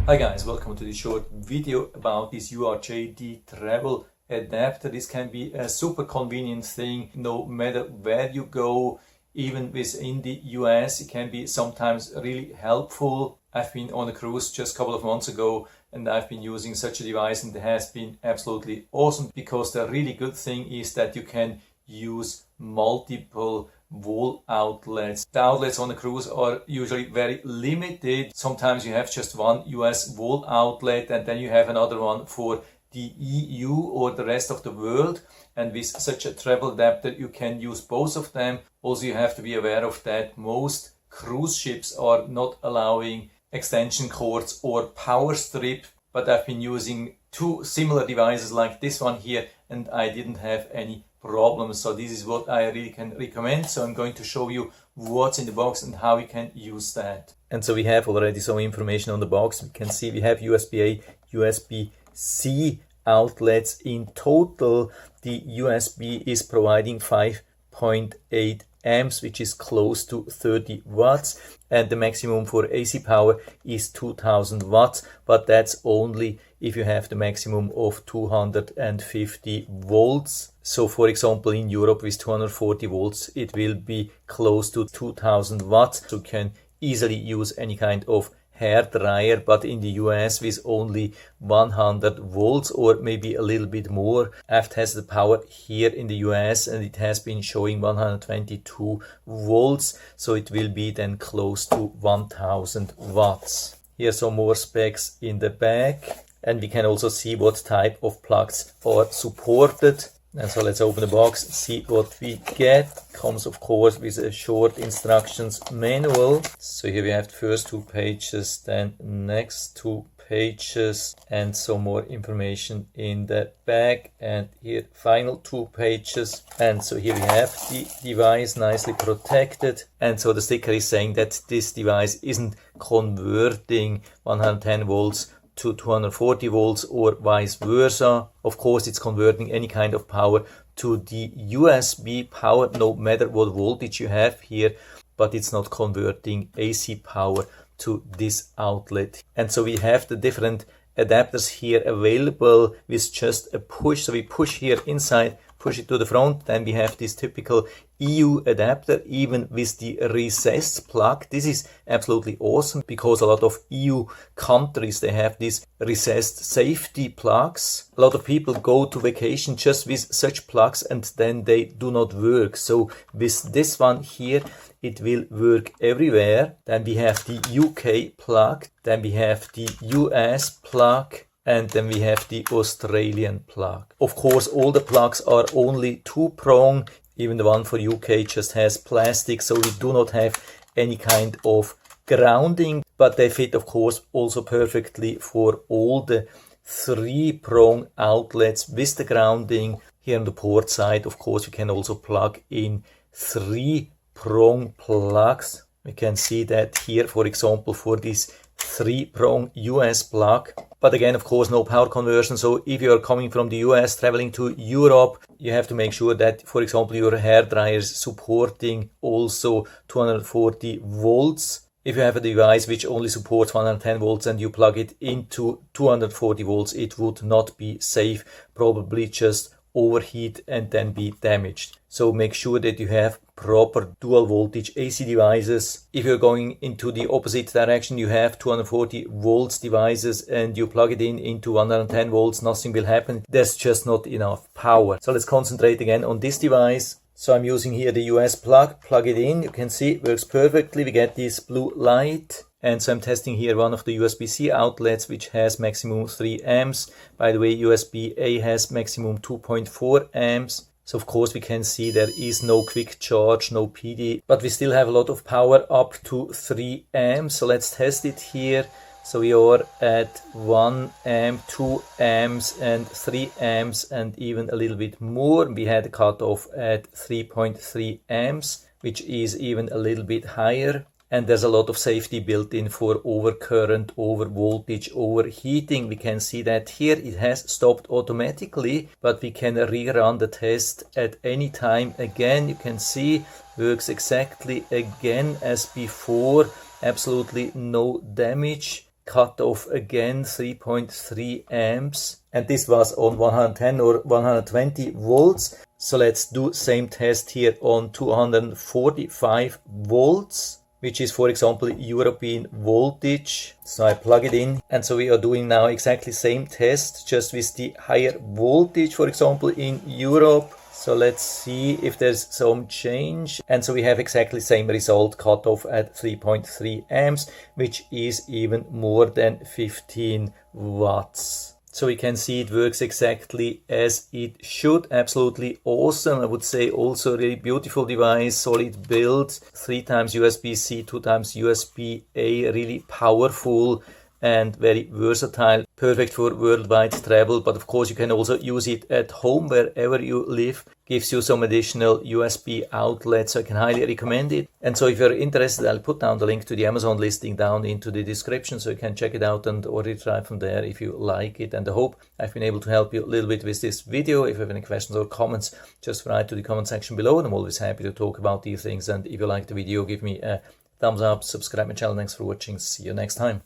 Hi guys, welcome to this short video about this URJD Travel Adapter. This can be a super convenient thing no matter where you go, even within the US. It can be sometimes really helpful. I've been on a cruise just a couple of months ago and I've been using such a device and it has been absolutely awesome because the really good thing is that you can use multiple wall outlets. The outlets on a cruise are usually very limited. Sometimes you have just one US wall outlet and then you have another one for the EU or the rest of the world. And with such a travel adapter you can use both of them. Also you have to be aware of that most cruise ships are not allowing extension cords or power strip, but I've been using two similar devices like this one here and I didn't have any problems. So this is what I really can recommend. So I'm going to show you what's in the box and how you can use that. And so we have already some information on the box. We can see we have USB-A, USB-C outlets. In total, the USB is providing 5.8 amps, which is close to 30 watts, and the maximum for AC power is 2000 watts, but that's only if you have the maximum of 250 volts. So for example, in Europe with 240 volts, it will be close to 2000 watts. So you can easily use any kind of hair dryer, but in the US with only 100 volts or maybe a little bit more. I've tested the power here in the US and it has been showing 122 volts, so it will be then close to 1000 watts. Here are some more specs in the back, and we can also see what type of plugs are supported. And so let's open the box, see what we get. Comes of course with a short instructions manual. So here we have the first two pages, then next two pages and some more information in the back, and here final two pages. And so here we have the device nicely protected, and so the sticker is saying that this device isn't converting 110 volts to 240 volts or vice versa. Of course, it's converting any kind of power to the USB power, no matter what voltage you have here, but it's not converting AC power to this outlet. And so we have the different adapters here available with just a push. So we push here inside, push it to the front, then we have this typical EU adapter, even with the recessed plug. This is absolutely awesome because a lot of EU countries, they have these recessed safety plugs. A lot of people go to vacation just with such plugs and then they do not work. So with this one here, it will work everywhere. Then we have the UK plug, then we have the US plug, and then we have the Australian plug. Of course, all the plugs are only two-prong. Even the one for UK just has plastic, so we do not have any kind of grounding, but they fit of course also perfectly for all the three-prong outlets with the grounding. Here on the port side, of course, you can also plug in three-prong plugs. We can see that here, for example, for this three-prong US plug. But again, of course, no power conversion. So if you are coming from the US traveling to Europe, you have to make sure that, for example, your hair dryer is supporting also 240 volts. If you have a device which only supports 110 volts and you plug it into 240 volts, it would not be safe, probably just overheat and then be damaged. So make sure that you have proper dual voltage AC devices. If you're going into the opposite direction, you have 240 volts devices and you plug it into 110 volts, nothing will happen. There's just not enough power. So let's concentrate again on this device. So I'm using here the US plug it in. You can see it works perfectly. We get this blue light. And so I'm testing here one of the USB-C outlets, which has maximum 3 amps. By the way, USB-A has maximum 2.4 amps. So of course we can see there is no quick charge, no PD, but we still have a lot of power up to 3 amps. So let's test it here. So we are at 1 amp, 2 amps and 3 amps and even a little bit more. We had a cutoff at 3.3 amps, which is even a little bit higher. And there's a lot of safety built in for overcurrent, over voltage, overheating. We can see that here it has stopped automatically, but we can rerun the test at any time again. You can see works exactly again as before. Absolutely no damage. cutoff again, 3.3 amps, and this was on 110 or 120 volts. So let's do same test here on 245 volts, which is, for example, European voltage. So I plug it in, and so we are doing now exactly same test, just with the higher voltage, for example, in Europe. So let's see if there's some change. And so we have exactly same result, cutoff at 3.3 amps, which is even more than 15 watts. So we can see it works exactly as it should. Absolutely awesome. I would say also really beautiful device, solid build, 3 times USB-C, 2 times USB-A, really powerful and very versatile, perfect for worldwide travel. But of course you can also use it at home wherever you live. Gives you some additional USB outlets, so I can highly recommend it. And so if you're interested, I'll put down the link to the Amazon listing down into the description, so you can check it out and order it right from there if you like it. And I hope I've been able to help you a little bit with this video. If you have any questions or comments, just write to the comment section below, and I'm always happy to talk about these things. And if you like the video, give me a thumbs up, subscribe my channel. Thanks for watching. See you next time.